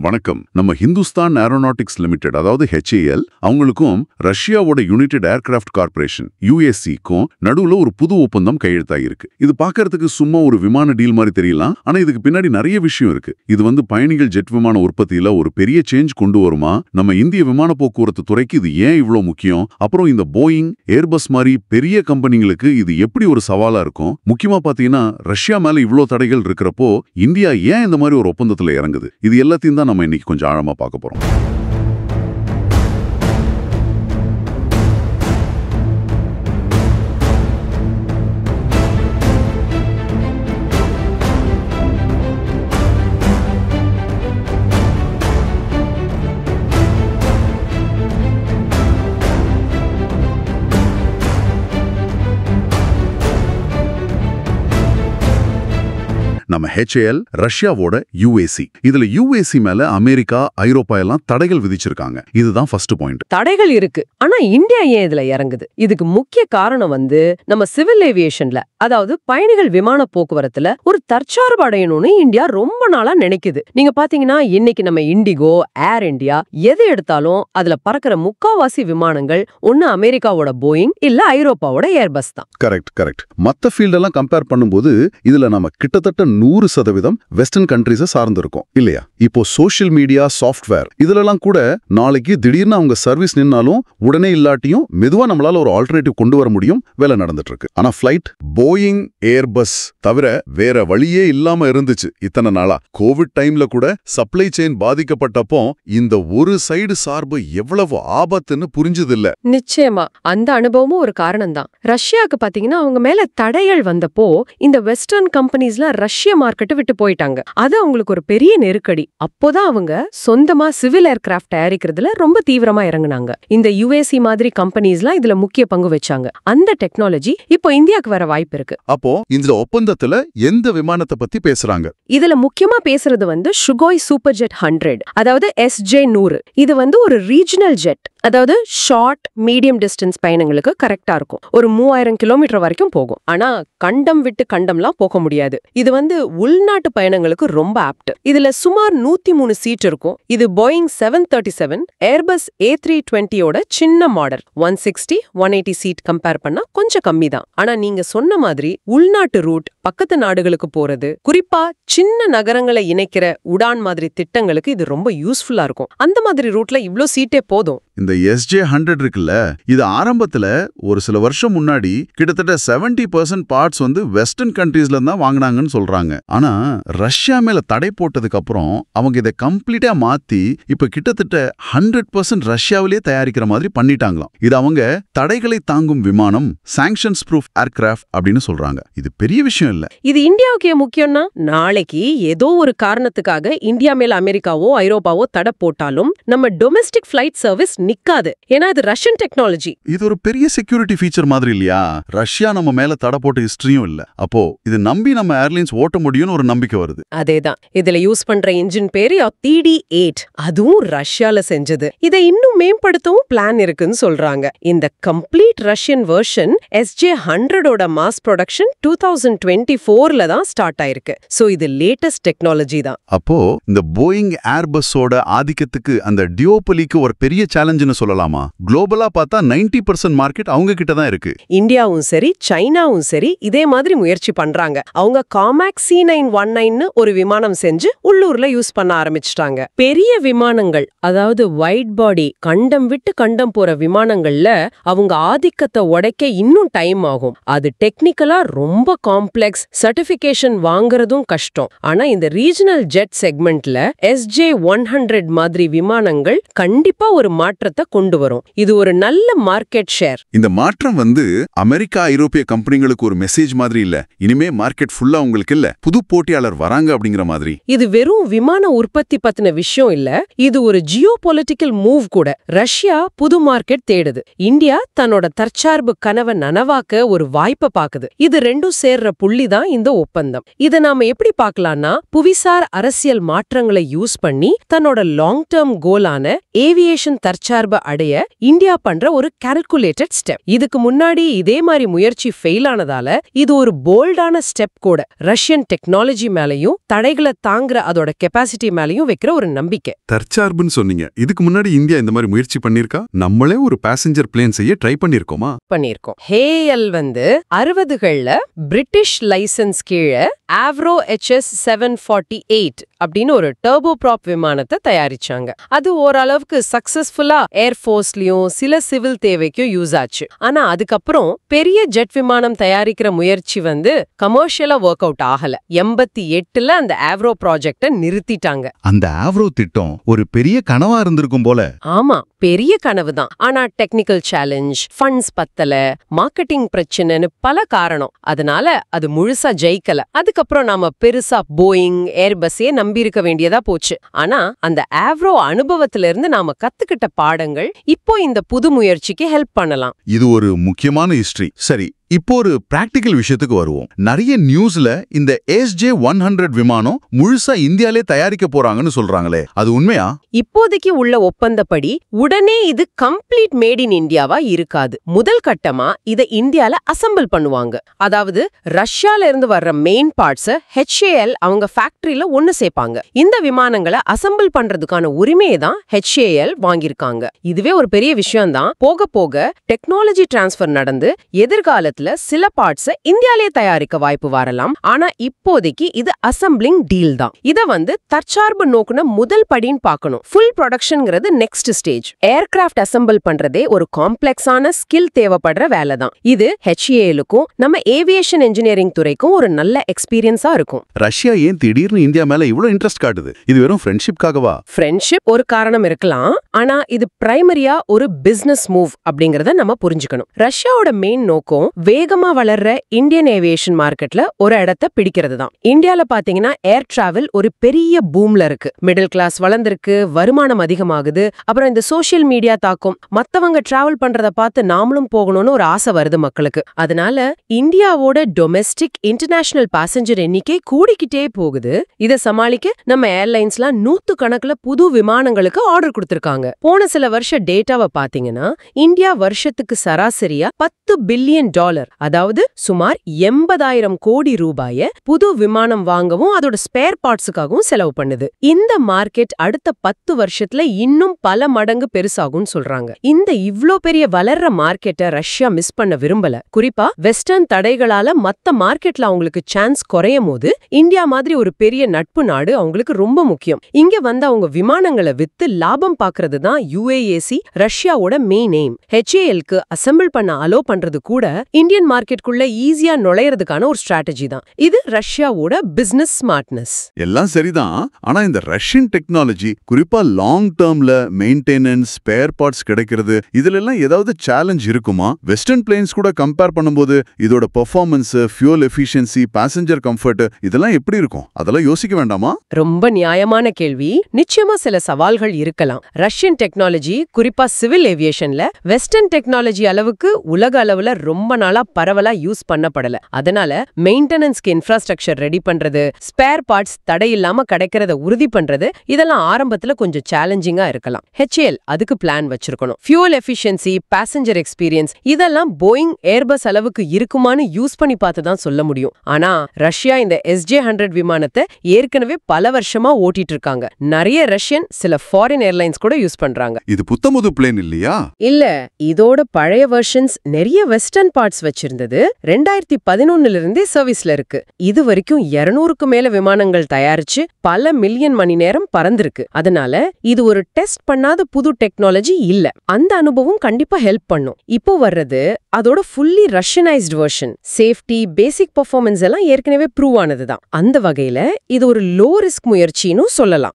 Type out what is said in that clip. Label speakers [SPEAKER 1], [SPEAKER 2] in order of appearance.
[SPEAKER 1] வணக்கம். நம்ம Hindustan aeronautics limited அதாவது HAL அவங்களுக்கும் ரஷ்யாவோட யுனைடெட் ஏர்கிராஃப்ட் கார்ப்பரேஷன் UACக்கும் நடுவுல ஒரு புது ஒப்பந்தம் கையெழுத்தாயிருக்கு. இது பார்க்கறதுக்கு சும்மா ஒரு விமான டீல் மாதிரி தெரியலாம், ஆனா இதுக்கு பின்னாடி நிறைய விஷயம் இருக்கு. இது பயணிகள் ஜெட் விமான உற்பத்தியில ஒரு பெரிய சேஞ்ச் கொண்டு வருமா? நம்ம இந்திய விமான போக்குவரத்து துறைக்கு இது ஏன் இவ்வளவு முக்கியம்? அப்புறம் இந்த போயிங், ஏர்பஸ் மாதிரி பெரிய கம்பெனிங்களுக்கு இது எப்படி ஒரு சவாலா இருக்கும்? முக்கியமா பாத்தீங்கன்னா ரஷ்யா மேல இவ்வளவு தடைகள் இருக்கிறப்போ இந்தியா ஏன் இந்த மாதிரி ஒரு ஒப்பந்தத்துல இறங்குது? இது எல்லாத்தையும் தான் நம்ம இன்னைக்கு கொஞ்சம் ஆழமா பார்க்க போறோம். நம்ம HAL ரஷ்யாவோட UAC. இதுல UAC மேல அமெரிக்கா, ஐரோப்பா எல்லாம் தடைகள் விதிச்சிருக்காங்க. இதுதான் ஃபர்ஸ்ட் பாயிண்ட்.
[SPEAKER 2] தடைகள் இருக்கு, ஆனா இந்தியா ஏன் இதுல இறங்குது? இதுக்கு முக்கிய காரணம் நம்ம சிவில் ஏவியேஷன்ல, அதாவது பயணிகள் விமான போக்குவரத்துல ஒரு தற்சார்பு அடையணும்னு இந்தியா ரொம்ப நாளா நினைக்குது. நீங்க பாத்தீங்கன்னா இன்னைக்கு நம்ம இண்டிகோ, ஏர் இந்தியா எது எடுத்தாலும் அதுல பறக்கிற முக்காவாசி விமானங்கள் ஒன்னு அமெரிக்காவோட போயிங் இல்ல ஐரோப்பாவோட ஏர்பஸ் தான்.
[SPEAKER 1] கரெக்ட். மத்த ஃபீல்ட் எல்லாம் கம்பேர் பண்ணும்போது இதுல நம்ம கிட்டத்தட்ட 100% வெஸ்டர்ன் கண்ட்ரீஸை சார்ந்திருக்கும் இல்லையா? இப்போ சோஷியல் மீடியா, சாஃப்ட்வேர் இதுலலாம் கூட நாளைக்கு திடீர்னு அவங்க சர்வீஸ் நின்னாலும் உடனே இல்லாட்டியும் மெதுவா நம்மளால ஒரு ஆல்டர்னேட்டிவ் கொண்டு வர முடியும். வேலை நடந்துட்டு இருக்கு. ஆனா ஃபிளைட், போயிங், ஏர்பஸ் தவிர வேற வழியே இல்லாம இருந்துச்சு இத்தனை நாளா. கோவிட் டைம்ல கூட சப்ளை செயின் பாதிக்கப்பட்டப்போ இந்த ஒரு சைடு சார்பு எவ்வளவு ஆபத்துன்னு புரிஞ்சது இல்ல.
[SPEAKER 2] நிச்சயமா அந்த அனுபவமும் ஒரு காரணம் தான். ரஷ்யாவுக்கு பாத்தீங்கன்னா அவங்க மேல தடைகள் வந்தப்போ இந்த வெஸ்டர்ன் கம்பெனிஸ்ல ரஷ்ய மார்க்கெட்டை விட்டு போயிட்டாங்க. அது அவங்களுக்கு ஒரு பெரிய நெருக்கடி. அப்போதான் அவங்க சொந்தமா சிவில் ஏர்கிராஃப்ட் தயாரிக்கிறதுல ரொம்ப தீவிரமா இறங்குனாங்க. இந்த UAC மாதிரி கம்பெனிஸ்லாம் இதுல முக்கிய பங்கு வச்சாங்க. அந்த டெக்னாலஜி இப்போ இந்தியாவுக்கு வர வாய்ப்பு இருக்கு.
[SPEAKER 1] அப்போ இந்த ஒப்பந்தத்துல எந்த விமானத்தை பத்தி பேசுறாங்க?
[SPEAKER 2] இதுல முக்கியமா பேசுறது ஷுகோய் சூப்பர் ஜெட் 100, அதாவது SJ100. இது ஒரு ரீஜனல் ஜெட், அதாவது ஷார்ட் மீடியம் டிஸ்டன்ஸ் பயணங்களுக்கு கரெக்டா இருக்கும். ஒரு 3000 கிலோமீட்டர் வரைக்கும் போகும். ஆனா கண்டம் விட்டு கண்டம்லாம் போக முடியாது. இது உள்நாட்டு பயணங்களுக்கு ரொம்ப ஆப்ட். இதுல சுமார் 103 சீட் இருக்கும். இது போயிங் 737, ஏர்பஸ் A320யோட சின்ன மாடல். 160, 180 சீட் கம்பேர் பண்ணா கொஞ்சம் கம்மி தான். ஆனா நீங்க சொன்ன மாதிரி உள்நாட்டு ரூட், பக்கத்து நாடுகளுக்கு போறது, குறிப்பா சின்ன நகரங்களை இணைக்கிற உடான் மாதிரி திட்டங்களுக்கு இது ரொம்ப யூஸ்ஃபுல்லா இருக்கும். அந்த மாதிரி ரூட்ல இவ்ளோ சீட்டே போதும்.
[SPEAKER 1] இந்த SJ100 இருக்குல்ல, இது ஆரம்பத்துல ஒரு சில வருஷம் முன்னாடி கிட்டத்தட்ட 70% பார்ட்ஸ் வெஸ்டர்ன் கண்ட்ரீஸ்ல தான் வாங்கினாங்கன்னு சொல்றாங்க. ஆனா ரஷ்யா மேல தடை போட்டதுக்கு அப்புறம் அவங்க இதை கம்ப்ளீட்டா மாத்தி இப்ப கிட்டத்தட்ட 100% ரஷ்யாவிலே தயாரிக்கிற மாதிரி பண்ணிட்டாங்களாம். இது அவங்க தடைகளை தாங்கும் விமானம், சாங்ஷன்ஸ் ப்ரூஃப் ஏர்கிராஃப்ட் அப்படின்னு சொல்றாங்க. இது பெரிய விஷயம் இல்ல.
[SPEAKER 2] இது இந்தியாவுக்கு முக்கியம்னா, நாளைக்கு ஏதோ ஒரு காரணத்துக்காக இந்தியா மேல அமெரிக்காவோ ஐரோப்பாவோ தடை போட்டாலும் நம்ம டொமெஸ்டிக் ஃபிளைட் சர்வீஸ் நிக்காது. ஏன்னா இது ரஷ்யன் டெக்னாலஜி.
[SPEAKER 1] இது ஒரு பெரிய செக்யூரிட்டி ஃபீச்சர் மாதிரி இல்லையா? ரஷ்யா நம்ம மேல தடை போட்ட ஹிஸ்டரியும் இல்ல. அப்போ இது நம்பி நம்ம ஏர்லைன்ஸ் ஓட்ட முடியும்னு ஒரு நம்பிக்கை வருது.
[SPEAKER 2] அதேதான். இதுல யூஸ் பண்ற இன்ஜின் பேரு TD8. அதுவும் ரஷ்யால செஞ்சது. இதை இன்னும் மேம்படுத்தவும் பிளான் இருக்குன்னு சொல்றாங்க. இந்த கம்ப்ளீட் ரஷ்யன் வெர்ஷன் SJ100ஓட மாஸ் ப்ரொடக்ஷன் 2024ல தான் ஸ்டார்ட் ஆயிருக்கு. சோ இது லேட்டஸ்ட் டெக்னாலஜி தான்.
[SPEAKER 1] அப்போ இந்த போயிங், ஏர்பஸோட ஆதிக்கத்துக்கு அந்த டியோபலிக்கு ஒரு பெரிய சேலஞ்சுன்னு சொல்லலாமா? குளோபலா பார்த்தா 90% மார்க்கெட் அவங்க கிட்ட தான் இருக்கு.
[SPEAKER 2] இந்தியாவும் சரி, சைனாவும் சரி இதே மாதிரி முயற்சி பண்றாங்க. அவங்க காமாக் C919 ஒரு விமானம் செஞ்சு உள்ளூர்ல யூஸ் பண்ண ஆரம்பிச்சிட்டாங்க. பெரிய விமானங்கள், அதாவது வைட் பாடி, கண்டம் விட்டு கண்டம் போற விமானங்கள்ல அவங்க ஆதிக்கத்தை உடைக்க இன்னும் டைம் ஆகும். அது டெக்னிக்கலா ரொம்ப காம்ப்ளெக்ஸ், சர்டிபிகேஷன் வாங்குறதும் கஷ்டம். ஆனா இந்த ரீஜனல் ஜெட் செக்மெண்ட்ல SJ100 மாதிரி விமானங்கள் கண்டிப்பா ஒரு மாற்றத்தை கொண்டு வரும். இது ஒரு நல்ல மார்க்கெட் ஷேர்.
[SPEAKER 1] இந்த மாற்றம் அமெரிக்கா, ஐரோப்பிய கம்பெனிகளுக்கு ஒரு மெசேஜ் மாதிரி இல்ல. இனிமே மார்க்கெட் ஃபுல்லா உங்களுக்கு இல்ல, புது போட்டியாளர் வராங்க அப்படிங்கிற மாதிரி.
[SPEAKER 2] இது வெறும் விமான உற்பத்தி பத்தின விஷயம் இல்ல, இது ஒரு ஜியோ பொலிட்டிக்கல் மூவ் கூட. ரஷ்யா புது மார்க்கெட் தேடுது. இந்தியா தன்னோட தற்சார்பு கனவை நனவாக்க ஒரு வாய்ப்பை பாக்குது. இது ரெண்டும் சேர்ற புள்ளி தான் இந்த ஒப்பந்தம். இத நாம எப்படி பார்க்கலாம்னா, புவிசார் அரசியல் மாற்றங்களை யூஸ் பண்ணி தன்னோட லாங் டேர்ம் கோலான ஏவியேஷன் தற்சார்பு அடைய இந்தியா பண்ற ஒரு கால்குலேட்டட் ஸ்டெப். இதுக்கு முன்னாடி இதே மாதிரி முயற்சி ஃபெயில் ஆனதால இது ஒரு போல்டான ஸ்டெப் கூட. ரஷ்யன் ரஷ்யன் டெக்னாலஜி மேலயும் தடைகளை தாங்குற அதோட கெப்பாசிட்டி மேலயும் வைக்கிற ஒரு நம்பிக்கை.
[SPEAKER 3] தற்சார்புன்னு சொன்னீங்க. இதுக்கு முன்னாடி இந்தியா இந்த மாதிரி முயற்சி பண்ணிருக்கா? நம்மளே ஒரு பேசஞ்சர் பிளேன் செய்ய ட்ரை பண்ணிருக்கோமா?
[SPEAKER 2] பண்ணிருக்கோம். HAL 60கள்ல பிரிட்டிஷ் லைசன்ஸ் கீழே ஆவ்ரோ HS 748 அப்படின்னு ஒரு டர்போப்ராப் விமானத்தை தயாரிச்சாங்க. அது ஓரளவுக்கு சக்சஸ்ஃபுல்லா ஏர்ஃபோர்ஸ்லயும் சில சிவில் தேவைக்கும் யூஸ் ஆச்சு. ஆனா அதுக்கப்புறம் பெரிய ஜெட் விமானம் தயாரிக்கிற முயற்சி கமர்ஷியலா ஒர்க் அவுட் ஆகல. 88ல அந்த ஆவ்ரோ ப்ராஜெக்ட நிறுத்திட்டாங்க.
[SPEAKER 4] அந்த ஆவ்ரோ திட்டம் ஒரு பெரிய கனவா இருந்திருக்கும் போல.
[SPEAKER 2] ஆமா, பெரிய கனவு தான். ஆனா டெக்னிக்கல் சேலஞ்ச், ஃபண்ட்ஸ் பத்தல, மார்க்கெட்டிங் பிரச்சனைன்னு பல காரணம். அதனால அது முழுசா ஜெயிக்கல. அதுக்கப்புறம் நாம பெருசா போயிங், ஏர்பஸே நம்பியிருக்க வேண்டியதா போச்சு. ஆனா அந்த ஆவ்ரோ அனுபவத்துல இருந்து நாம கத்துக்கிட்ட பாடங்கள் இப்போ இந்த புது முயற்சிக்கு ஹெல்ப் பண்ணலாம்.
[SPEAKER 4] இது ஒரு முக்கியமான ஹிஸ்டரி. சரி, இப்போ ஒரு பிராக்டிக்கல் விஷயத்துக்கு வருவோம். நிறைய நியூஸ்ல இந்த SJ-100 விமானம் முழுசா இந்தியாலே தயாரிக்க போறாங்கன்னு சொல்றாங்களே, அது உண்மையா?
[SPEAKER 2] இப்போதைக்கு உள்ள ஒப்பந்தப்படி உடனே இது கம்ப்ளீட் மேட் இன் இந்தியாவா இருக்காது. முதல் கட்டமா இதை இந்தியால அசெம்பிள் பண்ணுவாங்க. அதாவது ரஷ்யால இருந்து வர்ற மெயின் பார்ட்ஸ HAL அவங்க ஃபேக்டரியில ஒன்னு சேர்ப்பாங்க. இந்த விமானங்களை அசெம்பிள் பண்றதுக்கான உரிமையை தான் HAL வாங்கியிருக்காங்க. இதுவே ஒரு பெரிய விஷயம் தான். போக போக டெக்னாலஜி டிரான்ஸ்ஃபர் நடந்து எதிர்காலத்துல சில பார்ட்ஸ் இந்தியாலே தயாரிக்க வாய்ப்பு வரலாம். ஆனா இப்போதைக்கு இது அசெம்பிளிங் டீல் தான். இத தற்சார்பு நோக்குன முதல் படின்னு பார்க்கணும். ஃபுல் ப்ரொடக்ஷன்ங்கிறது நெக்ஸ்ட் ஸ்டேஜ். ஏர்கிராஃப்ட் அசெம்பிள் பண்றதே ஒரு காம்ப்ளெக்ஸான ஸ்கில் தேவைப்படுற வேலை தான். இது HAL-க்கும் நம்ம ஏவியேஷன் இன்ஜினியரிங் துறைக்கும் ஒரு நல்ல எக்ஸ்பீரியன்ஸா இருக்கும்.
[SPEAKER 4] ரஷ்யா ஏன் திடீர்னு இந்தியா மேல இவ்வளவு இன்ட்ரெஸ்ட் காட்டுது? இது வெறும் ஃப்ரெண்ட்ஷிப்காகவா?
[SPEAKER 2] ஃப்ரெண்ட்ஷிப் ஒரு காரணம் இருக்கலாம். ஆனா இது பிரைமரியா ஒரு பிசினஸ் மூவ் அப்படிங்கறத நம்ம புரிஞ்சுக்கணும். ரஷ்யாவோட மெயின் நோக்கம் வேகமா வளர்ற இந்தியன் ஏவியேஷன் மார்க்கெட்ல ஒரு இடத்தை பிடிக்கிறது தான். இந்தியால பாத்தீங்கன்னா ஏர் டிராவல் ஒரு பெரிய பூம்ல இருக்கு. மிடில் கிளாஸ் வளர்ந்திருக்கு, வருமானம் அதிகமாகுது. அப்புறம் இந்த சோஷியல் மீடியா தாக்கம், மத்தவங்க டிராவல் பண்றத பார்த்து நாமளும் போகணும்னு ஒரு ஆசை வருது மக்களுக்கு. அதனால இந்தியாவோட டொமெஸ்டிக் இன்டர்நேஷனல் பாசஞ்சர் எண்ணிக்கை கூடிக்கிட்டே போகுது. இத சமாளிக்க நம்ம ஏர்லைன்ஸ்லாம் 100 கணக்குல புது விமானங்களுக்கு ஆர்டர் கொடுத்திருக்காங்க. போன சில வருஷ டேட்டாவை பாத்தீங்கன்னா இந்தியா வருஷத்துக்கு சராசரியா $10 பில்லியன், அதாவது சுமார் 80,000 கோடி ரூபாய புது விமானம் வாங்கவும் அதோட ஸ்பேர் பார்ட்ஸுக்காகவும் செலவு பண்ணுது. இந்த மார்க்கெட் அடுத்த 10 வருஷத்துல இன்னும் பல மடங்கு பெருசாகும் சொல்றாங்க. இந்த இவ்ளோ பெரிய வளர்ற மார்க்கெட்டை ரஷ்யா மிஸ் பண்ண விரும்பல. குறிப்பா வெஸ்டர்ன் தடைகளால மத்த மார்க்கெட்ல அவங்களுக்கு சான்ஸ் குறையும் போது இந்தியா மாதிரி ஒரு பெரிய நட்பு நாடு அவங்களுக்கு ரொம்ப முக்கியம். இங்க அவங்க விமானங்களை வித்து லாபம் பாக்குறது தான் UASC ரஷ்யாவோட மெயின் எய்ம். HAL-க்கு அசெம்பிள் பண்ண அலோ பண்றது கூட இந்தியன் மார்க்கெட்டுக்குள்ள ஈஸியா நுழையறதுக்கான ஒரு ஸ்ட்ராட்டஜி தான். இது ரஷ்யாவோட பிசினஸ் ஸ்மார்ட்னஸ்.
[SPEAKER 3] எல்லாம் சரிதான். ஆனா இந்த ரஷ்யன் டெக்னாலஜி குறிப்பா லாங் டேர்ம்ல மெயின்டெனன்ஸ், ஸ்பேர் பார்ட்ஸ் கிடைக்கிறது, இதுல எல்லாம் ஏதாவது சேலஞ்ச் இருக்குமா? வெஸ்டர்ன் பிளேன்ஸ் கூட கம்பேர் பண்ணும்போது இதோட performance, fuel efficiency, passenger comfort இதெல்லாம் எப்படி இருக்கும்? அதெல்லாம் யோசிக்க வேண்டாமா?
[SPEAKER 2] ரொம்ப நியாயமான கேள்வி. நிச்சயமா சில சவால்கள் இருக்கலாம். ரஷ்யன் டெக்னாலஜி குறிப்பா சிவில் ஏவியேஷன்ல வெஸ்டர்ன் டெக்னாலஜி அளவுக்கு உலக அளவுல ரொம்ப நாளா பரவலா யூஸ் பண்ணப்படல. அதனால மெயின்டெனன்ஸ்க்கு இன்ஃப்ராஸ்ட்ரக்சர் ரெடி பண்றது, ஸ்பேர் பார்ட்ஸ் தடையில்லாம கிடைக்கிறத உறுதி பண்றது, இதெல்லாம் ஆரம்பத்துல கொஞ்சம் சேலஞ்சிங்கா இருக்கலாம். HAL அதுக்கு பிளான் வச்சிருக்கணும். ஃபியூல் எஃபிஷியன்சி, பாசஞ்சர் எக்ஸ்பீரியன்ஸ் இதெல்லாம் போயிங், ஏர்பஸ் அளவுக்கு இருக்குமான்னு யூஸ் பண்ணி பார்த்து தான் சொல்ல முடியும். ஆனா ரஷ்யா இந்த SJ-100 விமானத்தை ஏற்கனவே பல வருஷமா ஓட்டிட்டு இருக்காங்க. நிறைய ரஷ்யன், சில ஃபாரின் ஏர்லைன்ஸ் கூட யூஸ் பண்றாங்க.
[SPEAKER 3] இது புத்தமுது பிளேன் இல்லையா?
[SPEAKER 2] இல்ல, இதோட பழைய வெர்ஷன்ஸ் நிறைய வெஸ்டர்ன் பார்ட்ஸ் வச்சிருந்தது. 2011 இருந்தே சர்வீஸ்ல இருக்கு. இது வரைக்கும் 200க்கு மேல விமானங்கள் தயாரிச்சு பல மில்லியன் மணி நேரம் பறந்திருக்கு. அதனால இது ஒரு டெஸ்ட் பண்ணாத புது டெக்னாலஜி இல்ல. அந்த அனுபவம் கண்டிப்பா ஹெல்ப் பண்ணும். இப்போ வர்றது அதோட ஃபுல்லி ரஷ்யனைஸ்ட் வெர்ஷன். சேஃப்டி, பேசிக் பெர்ஃபார்மன்ஸ் எல்லாம் ஏற்கனவே ப்ரூவ் ஆனதுதான். அந்த வகையில இது ஒரு லோ ரிஸ்க் முயற்சின்னு சொல்லலாம்.